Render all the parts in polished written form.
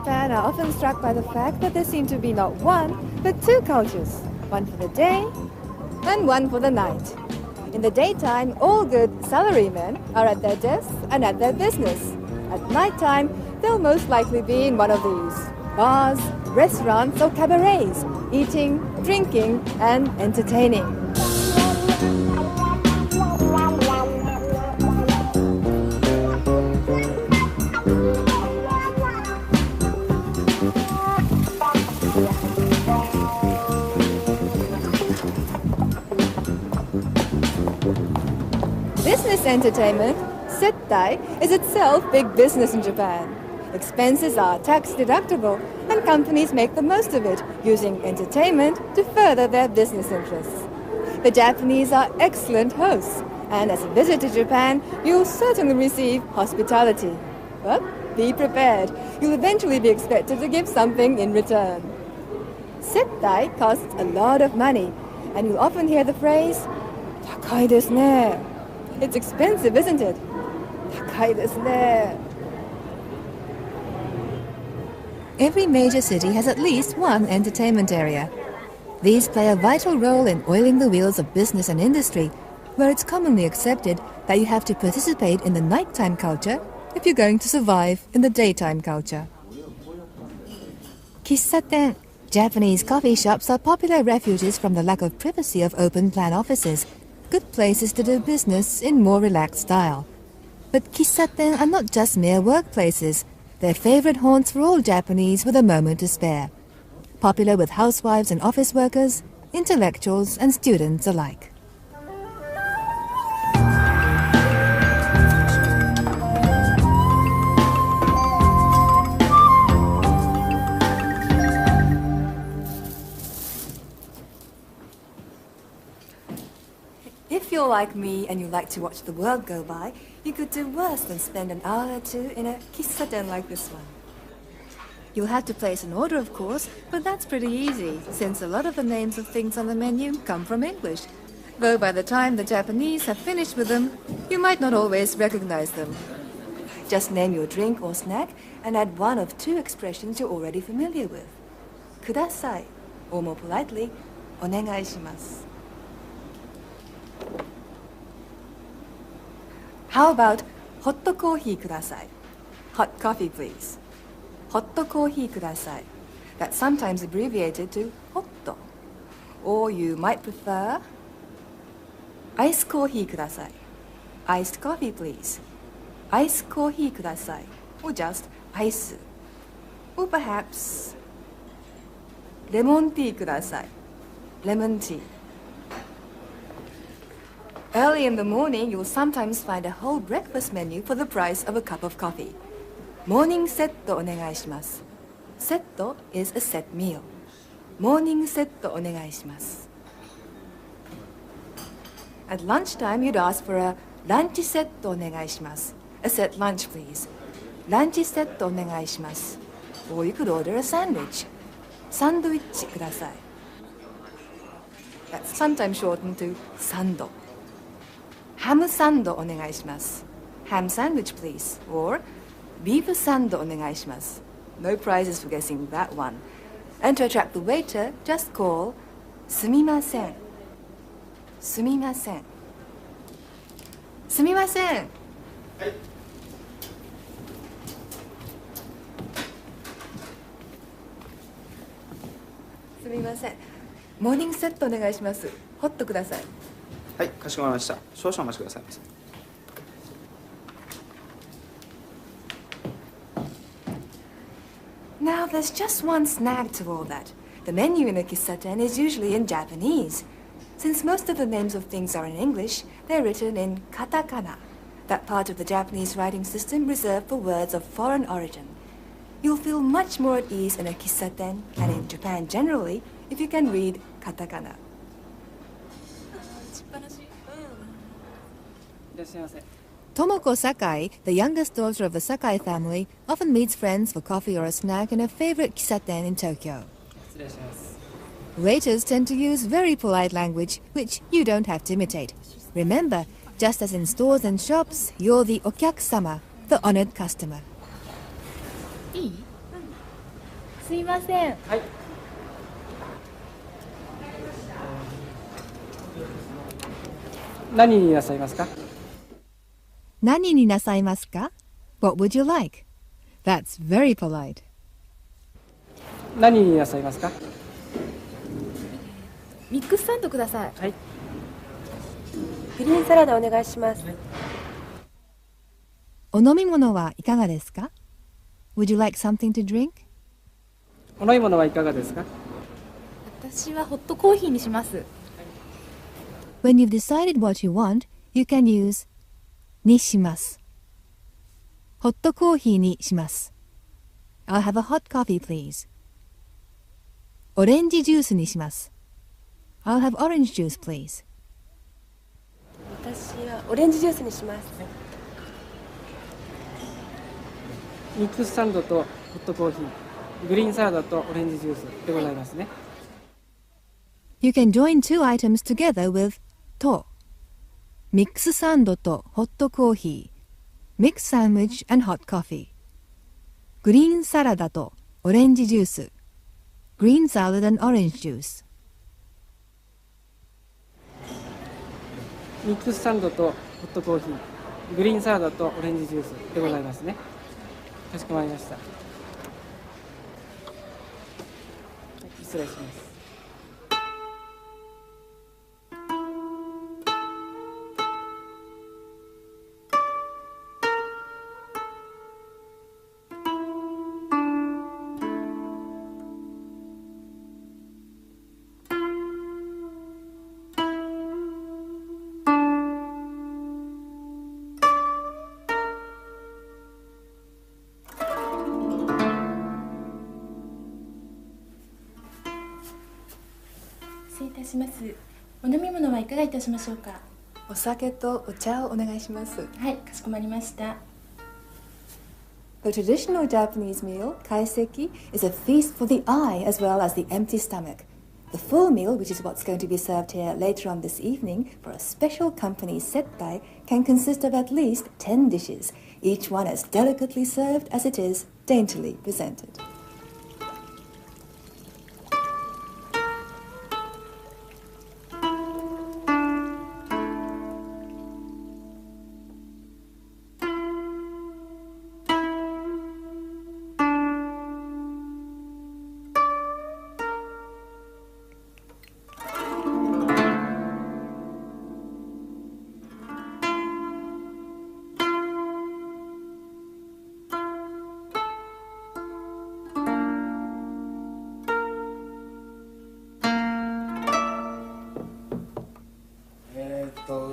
Japan are often struck by the fact that there seem to be not one, but two cultures, one for the day and one for the night. In the daytime, all good salarymen are at their desks and at their business. At nighttime, they'll most likely be in one of these: bars, restaurants or cabarets, eating, drinking and entertaining. Business entertainment, settai, is itself big business in Japan. Expenses are tax deductible and companies make the most of it, using entertainment to further their business interests. The Japanese are excellent hosts, and as a visitor to Japan, you'll certainly receive hospitality. But be prepared, you'll eventually be expected to give something in return. Settai costs a lot of money, and you'll often hear the phrase, "takai desu ne." It's expensive, isn't it? Takai desu ne. Every major city has at least one entertainment area. These play a vital role in oiling the wheels of business and industry, where it's commonly accepted that you have to participate in the nighttime culture if you're going to survive in the daytime culture. Kissaten. Japanese coffee shops are popular refuges from the lack of privacy of open-plan offices, good places to do business in more relaxed style. But kissaten are not just mere workplaces. They're favorite haunts for all Japanese with a moment to spare. Popular with housewives and office workers, intellectuals and students alike. If you're like me and you like to watch the world go by, you could do worse than spend an hour or two in a kissaten like this one. You'll have to place an order, of course, but that's pretty easy, since a lot of the names of things on the menu come from English. Though by the time the Japanese have finished with them, you might not always recognize them. Just name your drink or snack and add one of two expressions you're already familiar with. Kudasai, or more politely, onegai shimasu. How about hot coffee kudasai? Hot coffee, please. Hot coffee kudasai. That's sometimes abbreviated to hotto. Or you might prefer iced coffee kudasai. Iced coffee, please. Iced coffee kudasai. Or just ice. Or perhaps lemon tea kudasai. Lemon tea. Early in the morning, you'll sometimes find a whole breakfast menu for the price of a cup of coffee. Morning setto onegai shimasu. Setto is a set meal. Morning setto onegai shimasu. At lunchtime, you'd ask for a lunch setto onegai shimasu. A set lunch, please. Lunch setto onegai shimasu. Or you could order a sandwich. Sandwich kudasai. That's sometimes shortened to sando. Ham sando onegai shimasu. Ham sandwich, please. Or beef sando onegai shimasu. No prizes for guessing that one. And to attract the waiter, just call sumimasen. Sumimasen. Sumimasen. Sumimasen. Morning set onegai shimasu. Hot kudasai. はい、かしこまりました。少々お待ちくださいませ。Now, there's just one snag to all that. The menu in a kissaten is usually in Japanese. Since most of the names of things are in English, they're written in katakana, that part of the Japanese writing system reserved for words of foreign origin. You'll feel much more at ease in a kissaten, and in Japan generally, if you can read katakana. Tomoko Sakai, the youngest daughter of the Sakai family, often meets friends for coffee or a snack in a favorite kissaten in Tokyo. Waiters tend to use very polite language, which you don't have to imitate. Remember, just as in stores and shops, you're the okyakusama, the honored customer. すいません。はい。何になさいますか？何になさいますか? What would you like? That's very polite. 何になさいますか？ミックスサンドください。はい。グリーンサラダお願いします。お飲み物はいかがですか? Would you like something to drink? お飲み物はいかがですか？私はホットコーヒーにします。When you've decided what you want, you can use にします。ホットコーヒーにします。I'll have a hot coffee, please. オレンジジュースにします。I'll have orange juice, please. 私はオレンジジュースにします。ミックスサンドとホットコーヒー、グリーンサラダとオレンジジュースでございますね。You can join two items together with と。ミックスサンドとホットコーヒー、ミックスサンドイッチ and hot coffee。グリーンサラダとオレンジジュース、グリーンサラダ and orange juice。ミックスサンドとホットコーヒー、グリーンサラダとオレンジジュースでございますね。かしこまりました。失礼します。失礼いたします。お飲み物はいかがいたしましょうか？お酒とお茶をお願いします。はい、かしこまりました。The traditional Japanese meal, kaiseki, is a feast for the eye as well as the empty stomach. The full meal, which is what's going to be served here later on this evening for a special company settai, can consist of at least 10 dishes, each one as delicately served as it is daintily presented.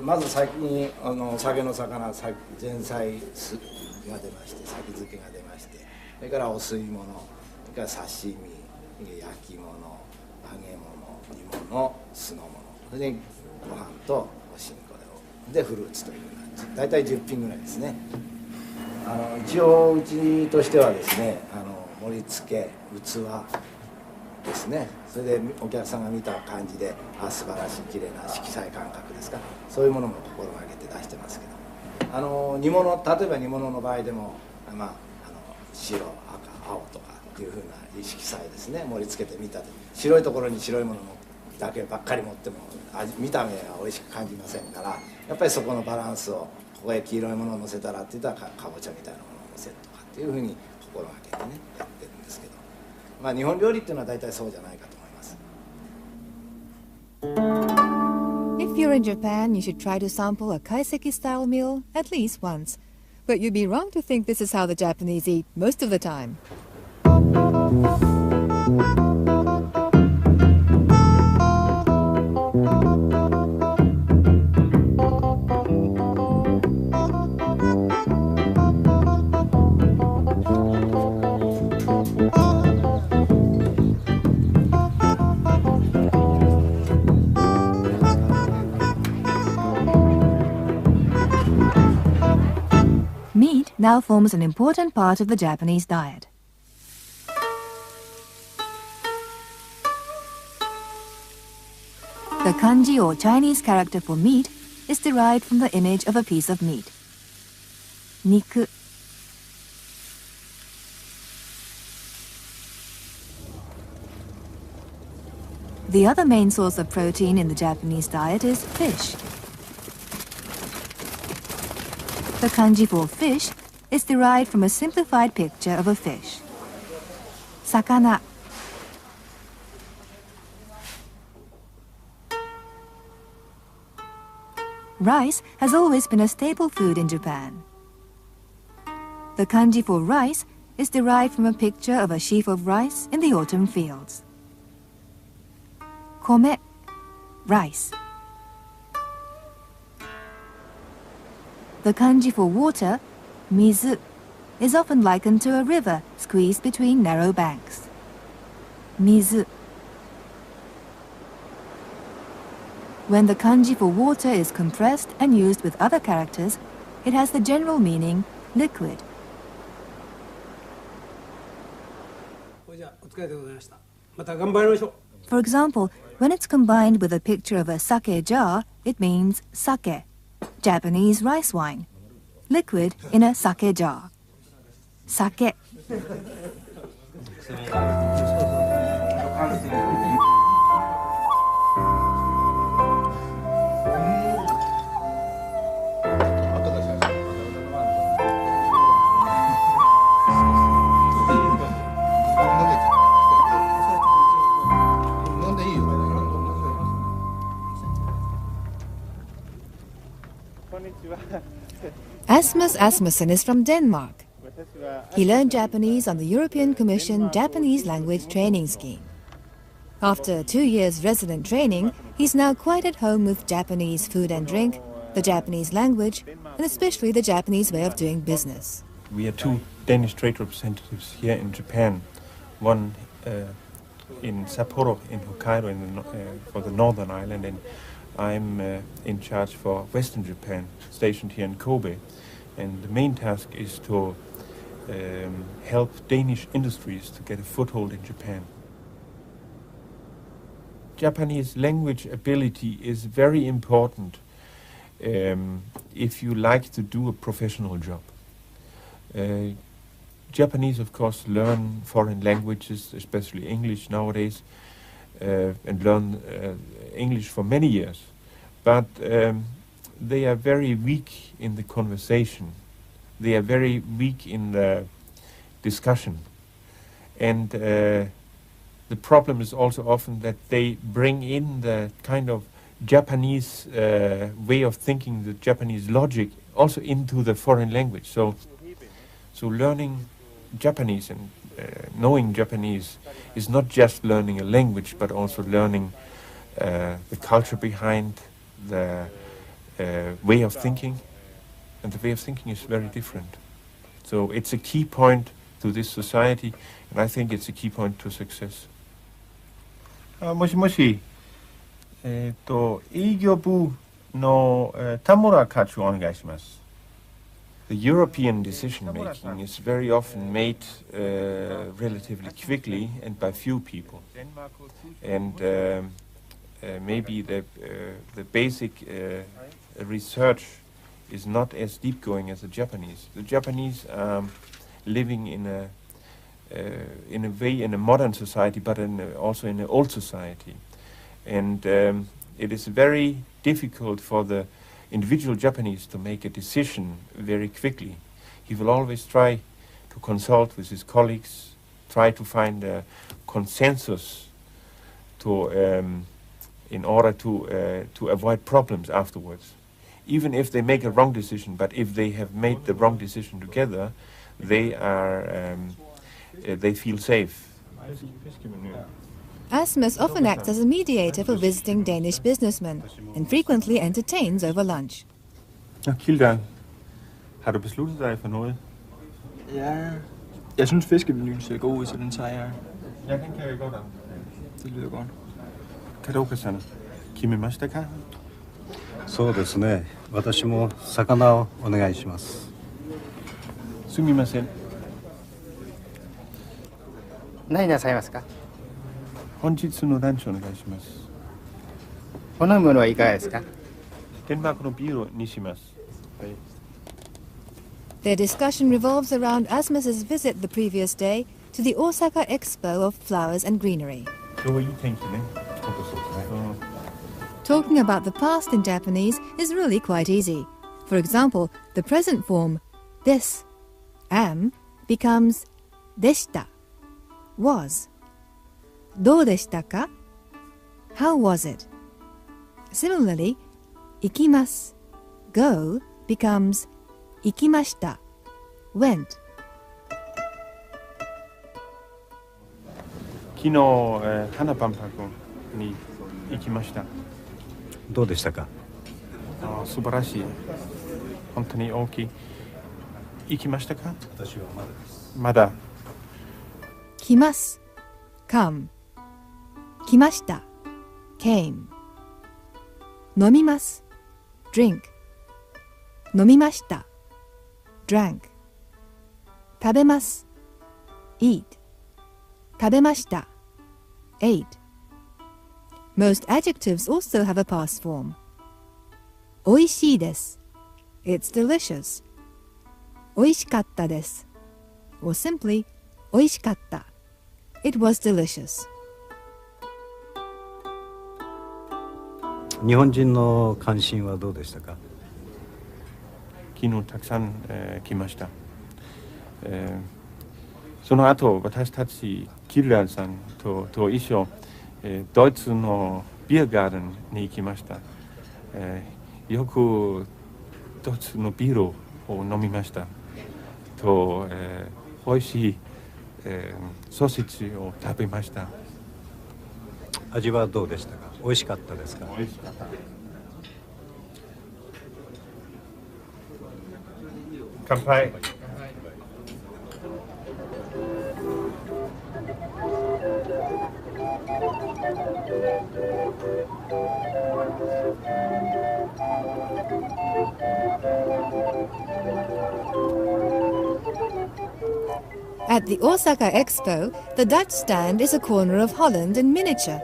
まず先に酒の魚前菜が出まして先漬けが出まして、それからお吸い物、それから刺身、焼き物、揚げ物、煮物、酢の物、それでご飯とおしんこでフルーツという感じ、大体10品ぐらいですね。一応うちとしてはですね、盛り付け器ですね、それでお客さんが見た感じで素晴らしい綺麗な色彩感覚ですか、そういうものも心がけて出してますけど、煮物、例えば煮物の場合でも、白赤青とかっていうふうな色彩ですね、盛り付けてみた白いところに白いものだけばっかり持っても見た目は美味しく感じませんから、やっぱりそこのバランスを、ここへ黄色いものを乗せたらって言ったらかぼちゃみたいなものを乗せるとかっていうふうに心がけてねやってるんですけど、日本料理っていうのは大体そうじゃないかと思います。If you're in Japan, you should try to sample a kaiseki-style meal at least once. But you'd be wrong to think this is how the Japanese eat most of the time. Meat now forms an important part of the Japanese diet. The kanji or Chinese character for meat is derived from the image of a piece of meat. Niku. The other main source of protein in the Japanese diet is fish. The kanji for fish is derived from a simplified picture of a fish. Sakana. Rice has always been a staple food in Japan. The kanji for rice is derived from a picture of a sheaf of rice in the autumn fields. Kome, rice. The kanji for water, mizu, is often likened to a river squeezed between narrow banks. Mizu. When the kanji for water is compressed and used with other characters, it has the general meaning liquid. For example, when it's combined with a picture of a sake jar, it means sake, Japanese rice wine, liquid in a sake jar. Sake. Asmus Asmussen is from Denmark. He learned Japanese on the European Commission Japanese Language Training Scheme. After 2 years resident training, he's now quite at home with Japanese food and drink, the Japanese language, and especially the Japanese way of doing business. We are 2 Danish trade representatives here in Japan, one in Sapporo in Hokkaido for the northern island, and I'm in charge for Western Japan, stationed here in Kobe. And the main task is to help Danish industries to get a foothold in Japan. Japanese language ability is very important if you like to do a professional job. Japanese, of course, learn foreign languages, especially English nowadays, and learn English for many years. But they are very weak in the conversation. They are very weak in the discussion. And the problem is also often that they bring in the kind of Japanese way of thinking, the Japanese logic, also into the foreign language. So learning Japanese and knowing Japanese is not just learning a language, but also learning the culture behind the way of thinking, and the way of thinking is very different. So it's a key point to this society, and I think it's a key point to success. もしもし、営業部の田村課長お願いします。The European decision making is very often made relatively quickly and by few people, and maybe the basic research is not as deep going as the Japanese. The Japanese are living in a way in a modern society, but also in an old society, and it is very difficult for the individual Japanese to make a decision very quickly. He will always try to consult with his colleagues, try to find a consensus in order to avoid problems afterwards. Even if they make a wrong decision, but if they have made the wrong decision together, they feel safe. Asmus often acts as a mediator for visiting Danish businessmen and frequently entertains over lunch. Kildang, har du besluttet dig for noget? Ja, jeg synes fiskemenuen ser god ud, så den tager jeg. Ja, den kan jeg godt om. Det lyder godt. Kadoka-san, kimemashita ka? そうですね。私も魚をお願いします。すみません。何なさいますか？本日のランチお願いします。お飲み物はいかがですか？デンマークのビールにします。Their discussion revolves around Asmus's visit the previous day to the Osaka Expo of Flowers and Greenery. 今日はいい天気ね。本当そうですね。Talking about the past in Japanese is really quite easy. For example, the present form, this, am, becomes でした was. どうでしたか? How was it? Similarly, 行きます go becomes 行きました went. 昨日、花万博に行きました。どうでしたか？素晴らしい。本当に大きい。行きましたか？私はまだです。まだ。来ます come 来ました came 飲みます drink 飲みました drank 食べます eat 食べました ate. Most adjectives also have a past form. おいしいです It's delicious. おいしかったです or simply おいしかった It was delicious. 日本人の関心はどうでしたか？昨日たくさん、来ました。その後私たちキルランさんと一緒、ドイツのビアガーデンに行きました。よくドイツのビールを飲みました。と、美味しい、ソーセージを食べました。味はどうでしたか？美味しかったですか？美味しかった。乾杯。At the Osaka Expo, the Dutch stand is a corner of Holland in miniature,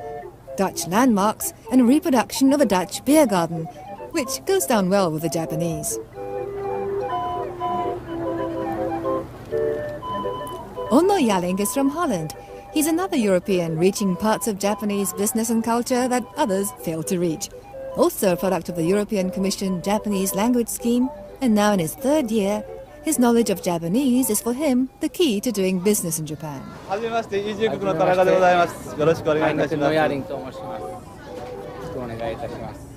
Dutch landmarks and a reproduction of a Dutch beer garden, which goes down well with the Japanese. Onno Jalling is from Holland. He's another European reaching parts of Japanese business and culture that others fail to reach. Also a product of the European Commission Japanese Language Scheme, and now in his third year, his knowledge of Japanese is for him the key to doing business in Japan. はじめまして、EG局の田中でございます。よろしくお願いいたします。ヤリンと申します。よろしくお願いいたします。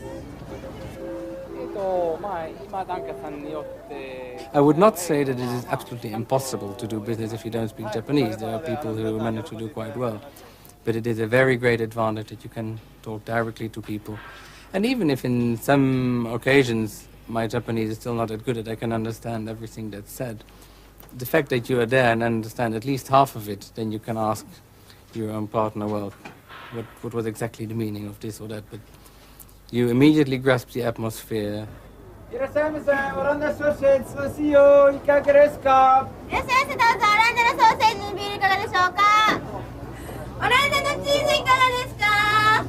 I would not say that it is absolutely impossible to do business if you don't speak Japanese. There are people who manage to do quite well. But it is a very great advantage that you can talk directly to people. And even if in some occasions my Japanese is still not that good at, I can understand everything that's said. The fact that you are there and understand at least half of it, then you can ask your own partner, well, what was exactly the meaning of this or that. But you immediately grasp the atmosphere. いらっしゃいませ。オランダソーセージ寿司よ。いかがですか？いらっしゃいませ。どうぞ。オランダのソーセージのビールいかがでしょうか？オランダのチーズいかがですか？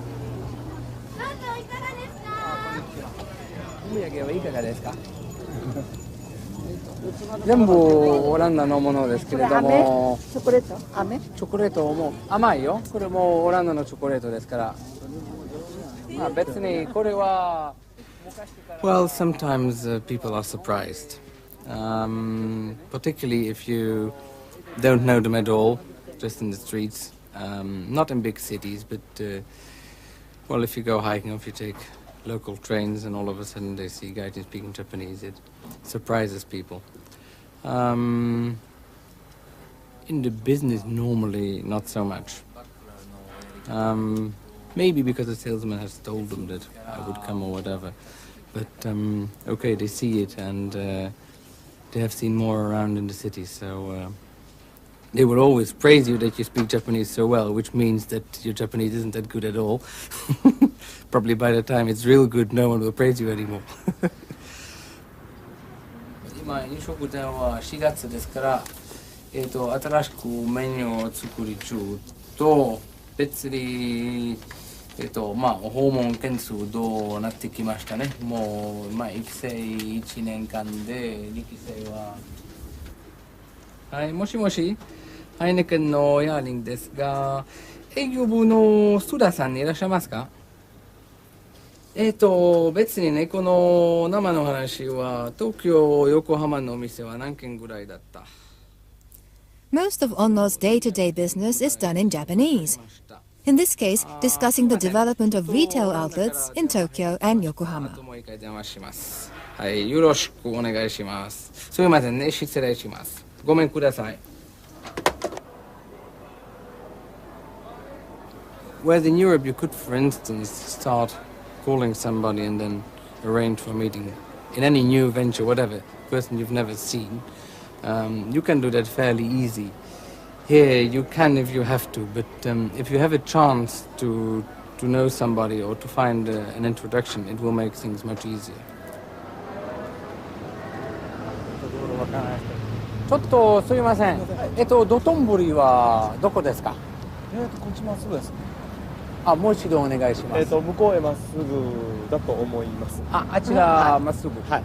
どうぞいかがですか？お土産はいかがですか？全部オランダのものですけれども、チョコレート？飴？チョコレートも甘いよ。これもオランダのチョコレートですから。まあ別にこれは。Well, sometimes people are surprised, particularly if you don't know them at all, just in the streets, not in big cities, but, well, if you go hiking or if you take local trains and all of a sudden they see Gaijin speaking Japanese, it surprises people. In the business, normally, not so much. Maybe because the salesman has told them that I would come or whatever. But, okay, they see it and they have seen more around in the city, so they will always praise you that you speak Japanese so well, which means that your Japanese isn't that good at all. Probably by the time it's real good, no one will praise you anymore. 今、飲食店は4月ですから、新しくメニューを作り中と、別に、まあ、訪問件数どうなってきましたね。もう、まあ、育成1年間で、2期生は。はい、もしもし、ハイネケンのヤーリンですが、営業部の須田さんにいらっしゃいますか？別にね、この生の話は東京、横浜のお店は何軒ぐらいだった？ Most of Onno's day-to-day business is done in Japanese. In this case, discussing the development of retail outlets in Tokyo and Yokohama. もう一回電話します。はい、よろしくお願いします。すいませんね、失礼します。ごめんください。Whereas in Europe, you could, for instance, start calling somebody and then arrange for a meeting in any new venture, whatever, person you've never seen. You can do that fairly easy. Here, you can if you have to, but if you have a chance to know somebody or to find an introduction, it will make things much easier. ちょっとすいません。道頓堀はどこですか？こっちまっすぐです。あ、もう一度お願いします。向こうへまっすぐだと思います。あちらまっすぐ。はい。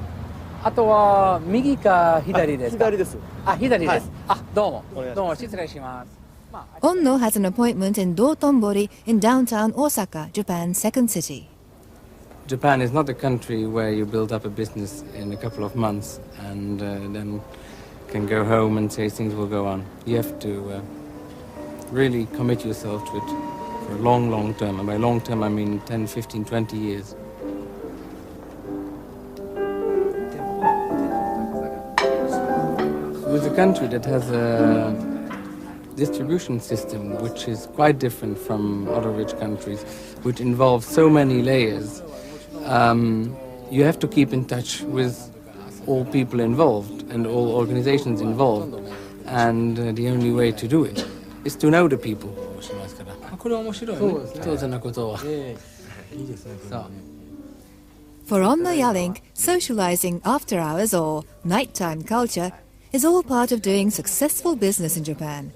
あとは右か左ですか？左です。左です。どうも。どうも失礼します。Onno has an appointment in Dotonbori in downtown Osaka, Japan's second city. Japan is not a country where you build up a business in a couple of months and then can go home and say things will go on. You have to really commit yourself to it for a long, long term. And by long term, I mean 10, 15, 20 years. With a country that has a distribution system which is quite different from other rich countries, which involves so many layers, you have to keep in touch with all people involved and all organizations involved. And the only way to do it is to know the people. For Onno Yalink, socializing after hours or nighttime culture is all part of doing successful business in Japan.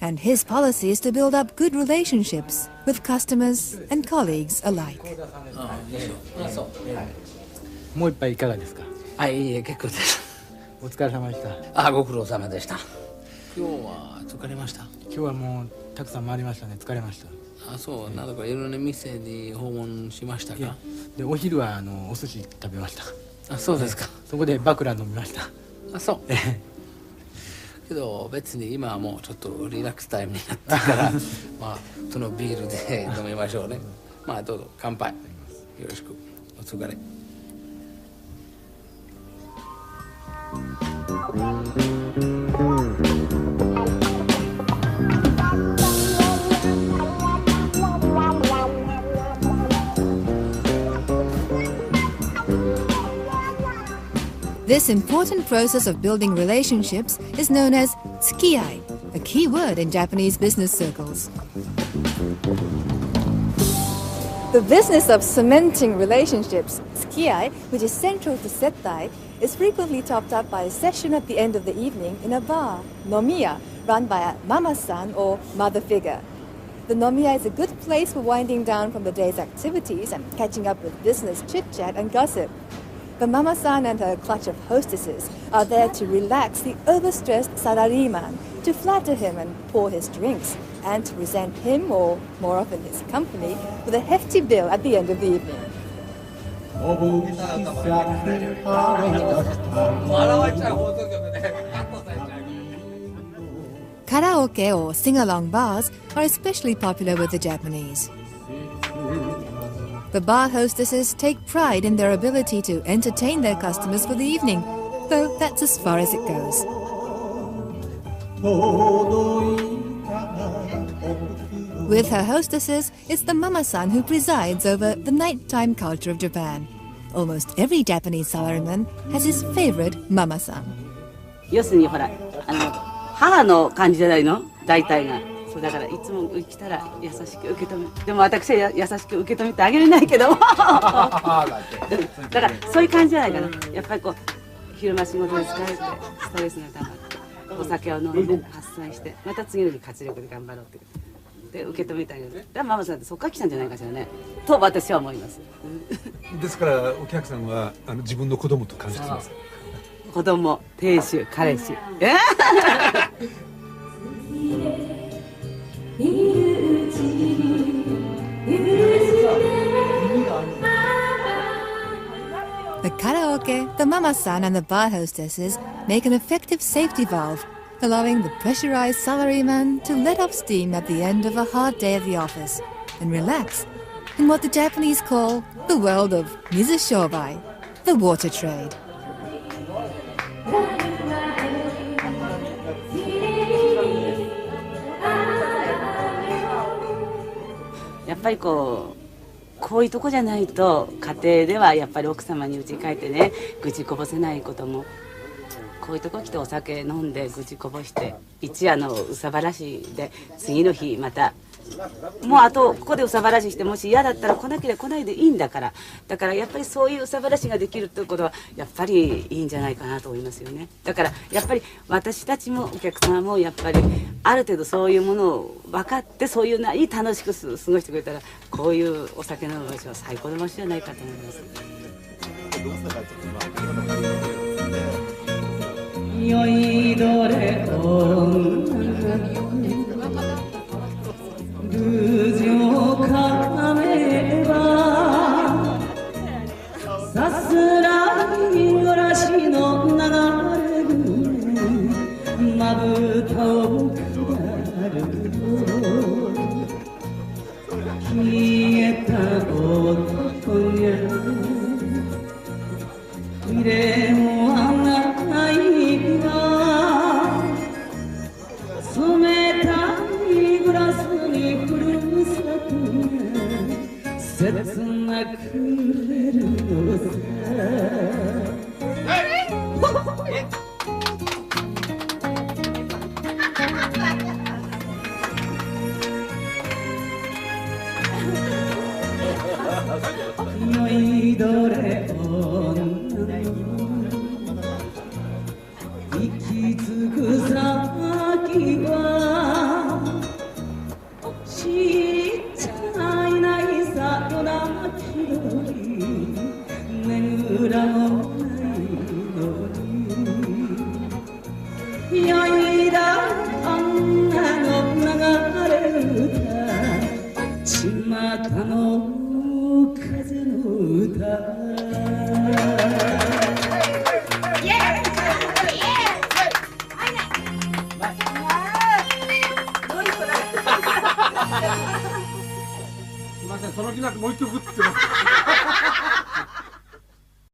And his policy is to build up good relationships with customers and colleagues alike. もう一杯いかがですか？いいえ、結構です。お疲れ様でした。ご苦労様でした。今日は疲れました？今日はもうたくさん回りましたね。疲れました。そう、なんだかいろんな店に訪問しましたか？で、お昼はお寿司食べました。そうですか。そこでバクラ飲みました。そう。けど別に今はもうちょっとリラックスタイムになったからそのビールで飲みましょうね。どうぞ乾杯。よろしく。お疲れ。This important process of building relationships is known as tsukiai, a key word in Japanese business circles. The business of cementing relationships, tsukiai, which is central to settai, is frequently topped up by a session at the end of the evening in a bar, nomiya, run by a mama-san or mother figure. The nomiya is a good place for winding down from the day's activities and catching up with business chit-chat and gossip. The mama-san and her clutch of hostesses are there to relax the overstressed salaryman, to flatter him and pour his drinks, and to present him, or more often his company, with a hefty bill at the end of the evening. Karaoke or sing-along bars are especially popular with the Japanese. The bar hostesses take pride in their ability to entertain their customers for the evening, though that's as far as it goes. With her hostesses, it's the mama-san who presides over the nighttime culture of Japan. Almost every Japanese salaryman has his favorite mama-san. 要するにほら母の感じじゃないの大体が。そうだからいつも来たら優しく受け止めでも私は優しく受け止めてあげれないけどもだからそういう感じじゃないかな。やっぱりこう昼間仕事で疲れてストレスがたまってお酒を飲んで発散してまた次の日活力で頑張ろうってで受け止めてあげる。だからママさんってそっから来たんじゃないかしらねと私は思います。ですからお客さんは自分の子供と感じてます。子供、亭主、彼氏。mama-san and the bar hostesses make an effective safety valve, allowing the pressurized salaryman to let off steam at the end of a hard day at the office and relax in what the Japanese call the world of mizushobai, the water trade.こういうとこじゃないと家庭ではやっぱり奥様に家帰ってね愚痴こぼせないこともこういうとこ来てお酒飲んで愚痴こぼして一夜の憂さ晴らしで次の日またもうあとここで憂さ晴らししてもし嫌だったら来なければ来ないでいいんだからだからやっぱりそういう憂さ晴らしができるということはやっぱりいいんじゃないかなと思いますよね。だからやっぱり私たちもお客様もやっぱりある程度そういうものを分かってそういうない楽しく過ごしてくれたらこういうお酒飲む場所は最高の場所じゃないかと思います。酔いどれ無情かめばさすらい暮らしの流れ船まぶたを下る消えた男が未練はないが冷たいグラスにふるさとが切なくれるのさ酔いどれ女行き着く先はちっちゃいないさよなきどり眠らもないのに酔いだ女の流れ歌ちまたの風の歌すみません、その気なくもう一曲ってます。